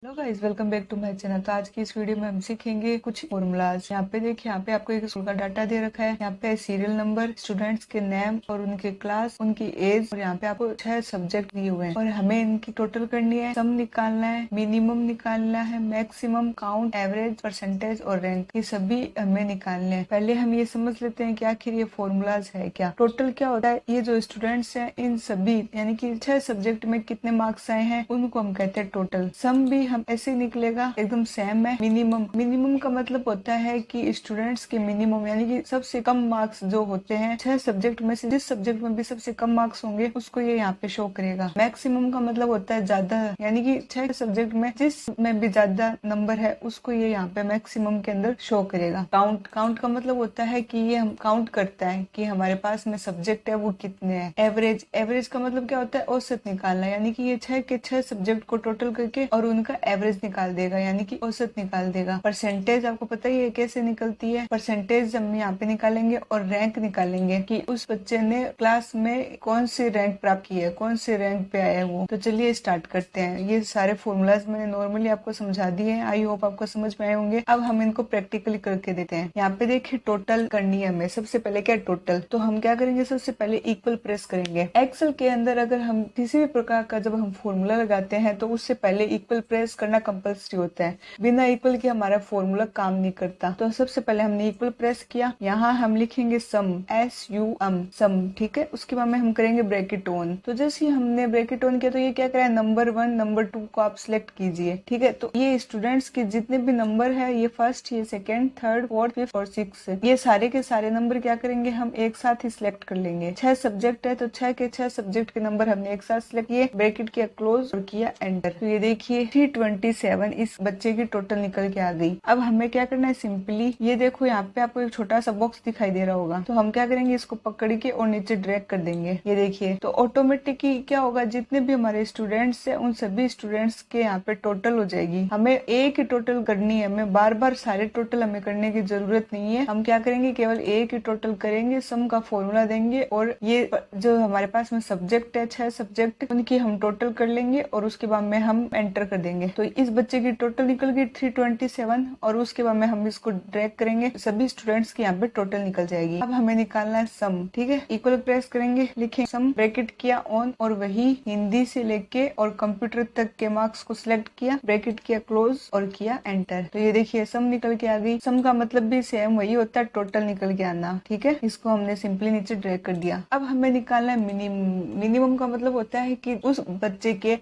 Hello guys, welcome back to my channel. तो आज की इस वीडियो में हम सीखेंगे कुछ फॉर्मूलाज। यहाँ पे देखिए, यहाँ पे आपको एक स्कूल का डाटा दे रखा है। यहाँ पे सीरियल नंबर, स्टूडेंट्स के नेम और उनके क्लास, उनकी एज, और यहाँ पे आपको 6 सब्जेक्ट दिए हुए हैं और हमें इनकी टोटल करनी है। सम निकालना है, मिनिमम निकालना है, मैक्सिमम, काउंट, एवरेज, परसेंटेज और रैंक, ये सभी हमें निकालने हैं। पहले हम ये समझ लेते हैं कि आखिर ये फॉर्मूलाज है क्या। टोटल क्या होता है? ये जो स्टूडेंट्स हैं इन सभी यानी कि 6 सब्जेक्ट में कितने मार्क्स आए हैं उनको हम कहते हैं टोटल। सम भी हम ऐसे निकलेगा, एकदम सेम है। मिनिमम का मतलब होता है कि स्टूडेंट्स के मिनिमम यानी कि सबसे कम मार्क्स जो होते हैं 6 सब्जेक्ट में से, जिस सब्जेक्ट में भी सबसे कम मार्क्स होंगे उसको ये यहाँ पे शो करेगा। मैक्सिमम का मतलब होता है ज्यादा, यानी कि 6 सब्जेक्ट में जिसमें भी ज्यादा नंबर है उसको ये यहाँ पे मैक्सिमम के अंदर शो करेगा। काउंट का मतलब होता है कि ये हम काउंट करता है कि हमारे पास में सब्जेक्ट है वो कितने हैं। एवरेज का मतलब क्या होता है? औसत निकालना, यानी कि ये 6 के 6 सब्जेक्ट को टोटल करके और उनका एवरेज निकाल देगा, यानी कि औसत निकाल देगा। परसेंटेज आपको पता ही है कैसे निकलती है। परसेंटेज हम यहाँ पे निकालेंगे और रैंक निकालेंगे कि उस बच्चे ने क्लास में कौन सी रैंक प्राप्त की है, कौन से रैंक पे आया है वो। तो चलिए स्टार्ट करते हैं। ये सारे फॉर्मूलाज मैंने नॉर्मली आपको समझा दिए हैं, आई होप आपको समझ में आए होंगे। अब हम इनको प्रैक्टिकली करके देते हैं। यहाँ पे देखिए टोटल करनी है हमें। सबसे पहले क्या टोटल, तो हम क्या करेंगे? सबसे पहले इक्वल प्रेस करेंगे। एक्सेल के अंदर अगर हम किसी भी प्रकार का जब हम फॉर्मूला लगाते हैं तो उससे पहले इक्वल प्रेस करना कंपल्सरी होता है। बिना इक्वल के हमारा फॉर्मूला काम नहीं करता। तो सबसे पहले हमने इक्वल प्रेस किया। यहाँ हम लिखेंगे सम, SUM, सम, ठीक है। उसके बाद में हम करेंगे ब्रैकेट ऑन। तो जैसे ही हमने ब्रैकेट ऑन किया तो ये क्या करा है? नंबर 1 नंबर 2 को आप सिलेक्ट कीजिए, ठीक है। तो ये स्टूडेंट्स के जितने भी नंबर है, ये फर्स्ट, ये सेकंड, थर्ड, फोर्थ, फिफ्थ और सिक्स्थ, ये सारे के सारे नंबर क्या करेंगे? हम एक साथ ही सिलेक्ट कर लेंगे। 6 सब्जेक्ट है तो 6 के 6 सब्जेक्ट के नंबर हमने एक साथ सिलेक्ट किए, ब्रैकेट किया क्लोज और किया एंटर। तो ये देखिए 327 इस बच्चे की टोटल निकल के आ गई। अब हमें क्या करना है? सिंपली ये देखो, यहाँ पे आपको एक छोटा सा बॉक्स दिखाई दे रहा होगा, तो हम क्या करेंगे? इसको पकड़ के और नीचे ड्रैग कर देंगे। ये देखिए, तो ऑटोमेटिकली क्या होगा? जितने भी हमारे स्टूडेंट्स है उन सभी स्टूडेंट्स के यहाँ पे टोटल हो जाएगी। हमें एक ही टोटल करनी है, हमें बार बार सारे टोटल हमें करने की जरूरत नहीं है। हम क्या करेंगे? केवल एक ही टोटल करेंगे, सम का फॉर्मूला देंगे और ये जो हमारे पास में सब्जेक्ट है 6 सब्जेक्ट, उनकी हम टोटल कर लेंगे और उसके बाद में हम एंटर कर देंगे। तो इस बच्चे की टोटल निकल गई 327 और उसके बाद में हम इसको ड्रैग करेंगे, सभी स्टूडेंट्स की यहाँ पे टोटल निकल जाएगी। अब हमें निकालना है सम, ठीक है। इक्वल प्रेस करेंगे, लिखें सम, ब्रैकेट किया ऑन और वही हिंदी से लेके और कंप्यूटर तक के मार्क्स को सिलेक्ट किया, ब्रैकेट किया क्लोज और किया एंटर। तो ये देखिए सम निकल के आ गई। सम का मतलब भी सेम वही होता है, टोटल निकल के आना, ठीक है। इसको हमने सिंपली नीचे ड्रैग कर दिया। अब हमें निकालना है मिनिमम का मतलब होता है कि उस बच्चे के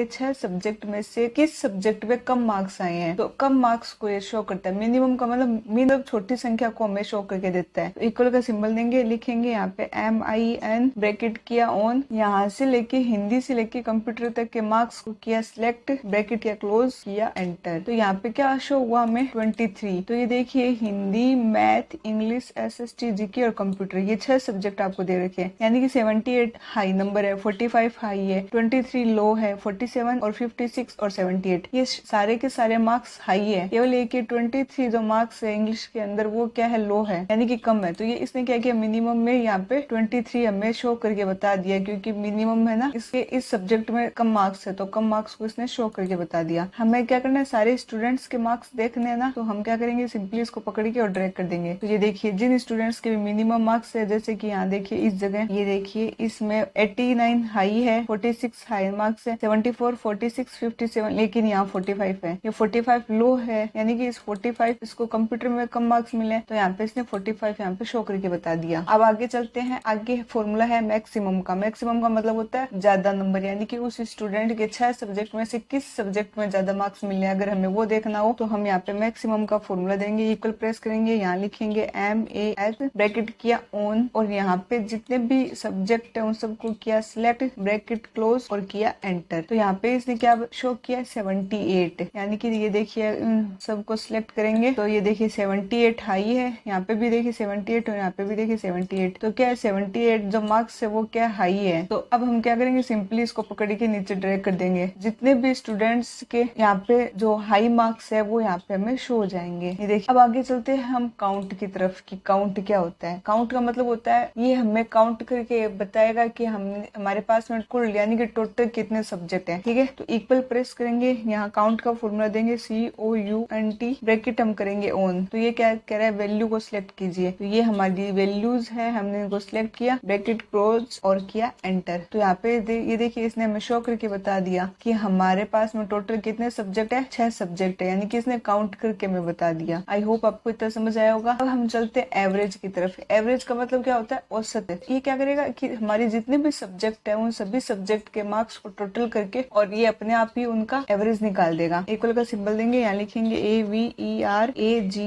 6 सब्जेक्ट में से किस सब्जेक्ट में कम मार्क्स आए हैं। तो कम मार्क्स को ये शो करता है। मिनिमम का मतलब छोटी संख्या को हमें शो करके देता है। तो इक्वल का सिंबल देंगे, लिखेंगे यहाँ पे MIN, ब्रैकेट किया ऑन, यहाँ से लेके हिंदी से लेके कंप्यूटर तक के मार्क्स को किया सिलेक्ट, ब्रैकेट किया क्लोज, किया एंटर। तो यहाँ पे क्या शो हुआ हमें? 23। तो ये देखिए Hindi, math, English, SST, GK और कंप्यूटर, ये 6 सब्जेक्ट आपको दे रखे हैं। यानी कि 78 हाई नंबर है, 45 हाई है, 23 लो है, 47 और 56 और 78 ये सारे के सारे मार्क्स हाई है। केवल एक 23 जो मार्क्स है इंग्लिश के अंदर वो क्या है? लो है, यानी कि कम है। तो ये इसने क्या किया? मिनिमम में यहाँ पे 23 हमें शो करके बता दिया, क्योंकि मिनिमम है ना, इसके इस सब्जेक्ट में कम मार्क्स है तो कम मार्क्स को इसने शो करके बता दिया। हमें क्या करना है? सारे स्टूडेंट्स के मार्क्स देखने हैं ना, तो हम क्या करेंगे? सिंपली इसको पकड़ के और ड्रैग कर देंगे। तो ये देखिए जिन स्टूडेंट्स के मिनिमम मार्क्स है, जैसे कि यहाँ देखिए इस जगह, ये देखिए इसमें 89 हाई है, 46 हाई मार्क्स है, 74, 46, 57, लेकिन यहाँ 45 है। ये 45 लो है, यानी कि इस 45 इसको कंप्यूटर में कम मार्क्स मिले, तो यहाँ पे इसने 45 यहाँ पे शो करके बता दिया। अब आगे चलते हैं। आगे फॉर्मूला है मैक्सिमम का। मैक्सिमम का मतलब होता है ज्यादा नंबर, यानी कि उस स्टूडेंट के 6 सब्जेक्ट में से किस सब्जेक्ट में ज्यादा मार्क्स मिले, अगर हमें वो देखना हो तो हम यहाँ पे मैक्सिमम का फॉर्मूला देंगे। इक्वल प्रेस करेंगे, यहाँ लिखेंगे MAX, ब्रैकेट किया ऑन और यहाँ पे जितने भी सब्जेक्ट है उन सबको किया सिलेक्ट, ब्रैकेट क्लोज और किया एंटर। तो यहाँ पे इसने क्या शो किया? 78, यानी कि ये देखिए सबको सिलेक्ट करेंगे तो ये देखिए 78 हाई है, यहाँ पे भी देखिए 78 और यहाँ पे भी देखिए 78। तो क्या है? 78 जो मार्क्स है वो क्या हाई है। तो अब हम क्या करेंगे? सिंपली इसको पकड़ के नीचे ड्रैग कर देंगे। जितने भी स्टूडेंट्स के यहाँ पे जो हाई मार्क्स है वो यहाँ पे हमें शो हो जाएंगे। ये देखिए अब आगे चलते हैं हम काउंट की तरफ कि काउंट क्या होता है। काउंट का मतलब होता है ये हमें काउंट करके बताएगा कि हमारे पास में कुल यानी कि टोटल कितने सब्जेक्ट हैं, ठीक है। तो इक्वल प्रेस करेंगे, करेंगे, यहाँ काउंट का फॉर्मूला देंगे COUNT, ब्रैकेट हम करेंगे ऑन। तो ये क्या कह रहा है, वैल्यू को सिलेक्ट कीजिए। तो ये हमारी वैल्यूज है, हमने इनको सिलेक्ट किया, ब्रैकेट क्लोज और किया एंटर। तो यहाँ पे ये देखिए इसने हमें शो करके बता दिया कि हमारे पास में टोटल कितने सब्जेक्ट है, 6 सब्जेक्ट है, यानी कि इसने काउंट करके हमें बता दिया। आई होप आपको इतना समझ आया होगा। अब हम चलते हैं एवरेज की तरफ। एवरेज का मतलब क्या होता है, औसत है। ये क्या करेगा कि हमारी जितने भी सब्जेक्ट है उन सभी सब्जेक्ट के मार्क्स को टोटल करके और ये अपने आप ही उनका एवरेज निकाल देगा। इक्वल का सिंबल देंगे, यहाँ लिखेंगे AVERAGE,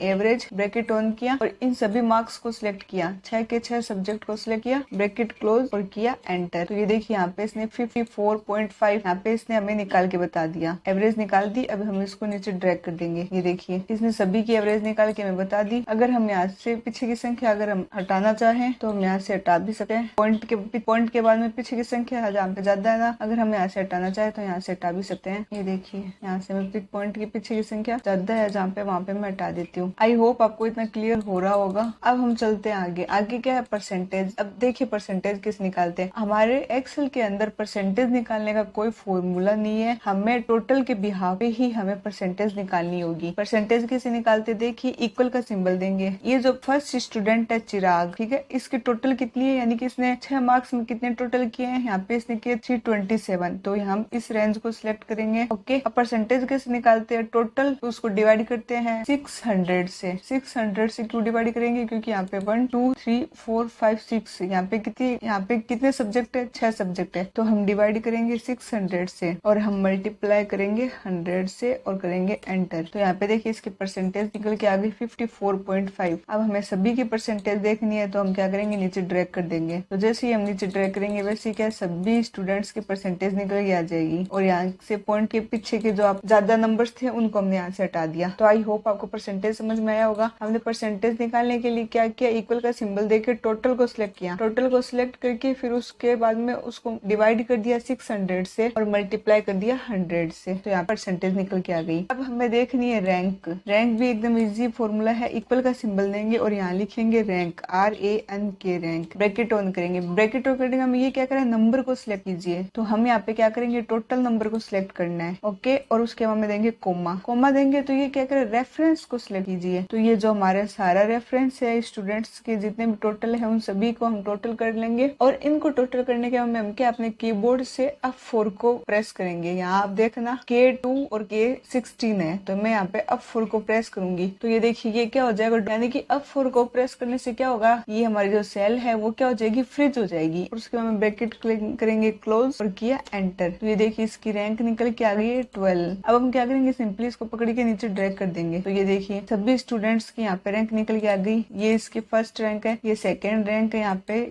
एवरेज, ब्रैकेट ऑन किया और इन सभी मार्क्स को सिलेक्ट किया, 6 के 6 सब्जेक्ट को सिलेक्ट किया, ब्रैकेट क्लोज और किया एंटर। तो ये देखिए यहाँ पे इसने 54.5 यहाँ पे इसने हमें निकाल के बता दिया, एवरेज निकाल दी। अब हम इसको नीचे ड्रैग कर देंगे। ये देखिए इसने सभी की एवरेज निकाल के हमें बता दी। अगर हम यहाँ से पीछे की संख्या अगर हम हटाना चाहें तो हम यहाँ से हटा भी सकते हैं। पॉइंट के बाद में पीछे की संख्या है जहाँ पे ज्यादा है ना, अगर हम यहाँ से हटाना चाहे तो यहाँ से हटा भी सकते हैं। ये देखिए यहाँ से मैं पॉइंट के पीछे की संख्या ज्यादा है जहाँ पे, वहाँ पे मैं हटा देती हूँ। आई होप आपको इतना क्लियर हो रहा होगा। अब हम चलते हैं आगे। आगे क्या है, परसेंटेज। अब देखिए परसेंटेज किस निकालते हैं। हमारे एक्सेल के अंदर परसेंटेज निकालने का कोई फॉर्मूला नहीं है, हमें टोटल के बिहाफ पे ही हमें परसेंटेज निकालनी होगी। परसेंटेज कैसे निकालते, देखिए इक्वल का सिंबल देंगे। ये जो फर्स्ट स्टूडेंट है चिराग, ठीक है, इसके टोटल कितनी है, यानी कि इसने 6 मार्क्स में कितने टोटल किए हैं, यहाँ पे इसने किए 327। तो हम इस रेंज को सिलेक्ट करेंगे। ओके, अब परसेंटेज कैसे निकालते हैं, टोटल उसको डिवाइड करते हैं 600 से। 600 से क्यों डिवाइड करेंगे, क्योंकि यहाँ पे 1 2 3 4 5 6 यहाँ पे कितने सब्जेक्ट है, 6 सब्जेक्ट है। तो हम डिवाइड करेंगे 600 से और हम मल्टीप्लाई करेंगे 100 से और करेंगे एंटर। तो यहाँ पे देखिए इसकी परसेंटेज निकल के आ गई 54.5। अब हमें सभी की परसेंटेज देखनी है तो हम क्या करेंगे, नीचे ड्रैग कर देंगे। तो जैसे ही हम नीचे ड्रैग करेंगे वैसे क्या सभी स्टूडेंट्स की परसेंटेज निकल के आ जाएगी और यहाँ से पॉइंट के पीछे के जो आप ज्यादा नंबर्स थे उनको हमने यहाँ से हटा दिया। तो आई होप आपको परसेंटेज समझ में आया होगा। हमने परसेंटेज निकालने के लिए क्या किया, इक्वल का सिंबल देके टोटल को सिलेक्ट किया। टोटल को सिलेक्ट करके फिर उसके बाद में उसको डिवाइड कर दिया 600 से और मल्टीप्लाई कर दिया 100 से। तो यहाँ परसेंटेज निकल के आ गई। अब हमें देखनी है रैंक। रैंक भी एकदम इजी फॉर्मूला है, इक्वल का सिंबल देंगे और यहाँ लिखेंगे rank, RANK, rank, bracket on करेंगे। ब्रैकेट ऑन करने हम ये क्या करें, नंबर को सिलेक्ट कीजिए। तो हम यहाँ पे क्या करेंगे, टोटल नंबर को सिलेक्ट करना है। ओके, और उसके बाद में देंगे कोमा। कोमा देंगे तो ये क्या करें, रेफरेंस को सिलेक्ट कीजिए। तो ये जो हमारे सारा रेफरेंस है स्टूडेंट्स के जितने भी टोटल है उन सभी को हम टोटल कर लेंगे और इनको टोटल करने के बाद हम क्या अपने कीबोर्ड से F4 को प्रेस करेंगे। यहाँ आप देखना K2 और K16 है, तो मैं यहाँ पे F4 को प्रेस करूंगी। तो ये देखिए ये क्या हो जाएगा, यानी कि F4 को प्रेस करने से क्या होगा, ये हमारी जो सेल है वो क्या हो जाएगी, फ्रीज हो जाएगी। और उसके बाद हम ब्रैकेट करेंगे क्लोज और किया एंटर। तो ये देखिए इसकी रैंक निकल के आ गई है 12। अब हम क्या करेंगे, सिंपली इसको पकड़ के नीचे ड्रैग कर देंगे। तो ये देखिए सभी स्टूडेंट्स की यहाँ पे रैंक निकल के आ गई। ये इसकी फर्स्ट रैंक है, ये सेकेंड रैंक है,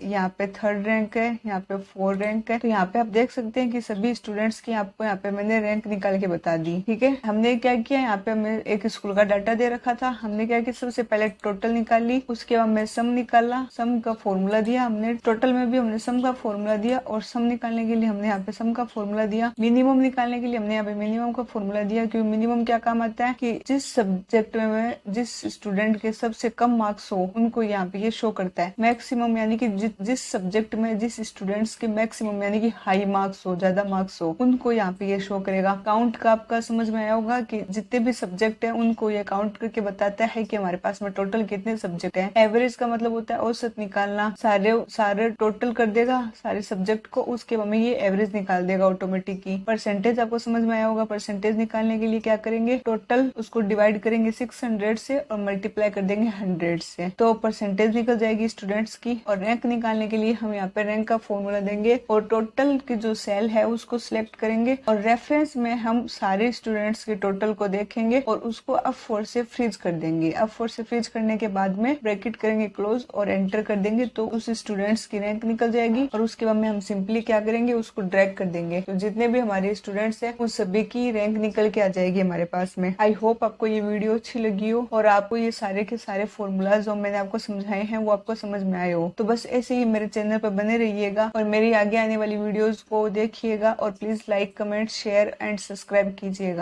यहाँ पे थर्ड रैंक है, यहाँ पे 4 रैंक है। तो यहाँ पे आप देख सकते हैं कि सभी स्टूडेंट्स की आपको यहाँ पे मैंने रैंक निकाल के बता दी। ठीक है, हमने क्या किया, यहाँ पे हमें एक स्कूल का डाटा दे रखा था। हमने क्या किया, सबसे पहले टोटल निकाली, उसके बाद में सम निकाला, सम का फॉर्मूला दिया हमने। टोटल में भी हमने सम का फॉर्मूला दिया और सम निकालने के लिए हमने यहाँ पे सम का फॉर्मूला दिया। मिनिमम निकालने के लिए हमने यहाँ पे मिनिमम का फॉर्मूला दिया, क्योंकि मिनिमम क्या काम आता है कि जिस सब्जेक्ट में जिस स्टूडेंट के सबसे कम मार्क्स हो उनको यहाँ पे ये शो करता है। मैक्सिमम यानी कि जिस सब्जेक्ट में जिस स्टूडेंट्स के मैक्सिमम यानी कि हाई मार्क्स हो, ज्यादा मार्क्स हो, उनको यहाँ पे ये शो करेगा। काउंट का आपका समझ में आया होगा कि जितने भी सब्जेक्ट है उनको ये काउंट करके बताता है कि हमारे पास में टोटल कितने सब्जेक्ट है। एवरेज का मतलब होता है औसत निकालना, सारे टोटल कर देगा सारे सब्जेक्ट को, उसके बाद में ये एवरेज निकाल देगा ऑटोमेटिक ही। परसेंटेज आपको समझ में आया होगा। परसेंटेज निकालने के लिए क्या करेंगे, टोटल उसको डिवाइड करेंगे 600 से और मल्टीप्लाई कर देंगे 100 से, तो परसेंटेज निकल जाएगी स्टूडेंट्स की। और रैंक निकालने के लिए हम यहाँ पे रैंक का फॉर्मूला देंगे और टोटल की जो सेल है उसको सिलेक्ट करेंगे और रेफरेंस में हम सारे स्टूडेंट्स के टोटल को देखेंगे और उसको F4 से फ्रीज कर देंगे। F4 से फ्रीज करने के बाद में ब्रैकेट करेंगे क्लोज और एंटर कर देंगे, तो उस स्टूडेंट्स की रैंक निकल जाएगी। और उसके बाद में हम सिंपली क्या करेंगे, उसको ड्रैग कर देंगे, तो जितने भी हमारे स्टूडेंट्स हैं उन सभी की रैंक निकल के आ जाएगी हमारे पास में। आई होप आपको ये वीडियो अच्छी लगी हो और आपको ये सारे के सारे फॉर्मूलाज जो मैंने आपको समझाए हैं वो आपको समझ में आए हो। तो बस ऐसे ही मेरे चैनल पर बने रहिएगा और मेरी आगे आने वाली वीडियोस को देखिएगा और please like, comment, share and subscribe कीजिएगा।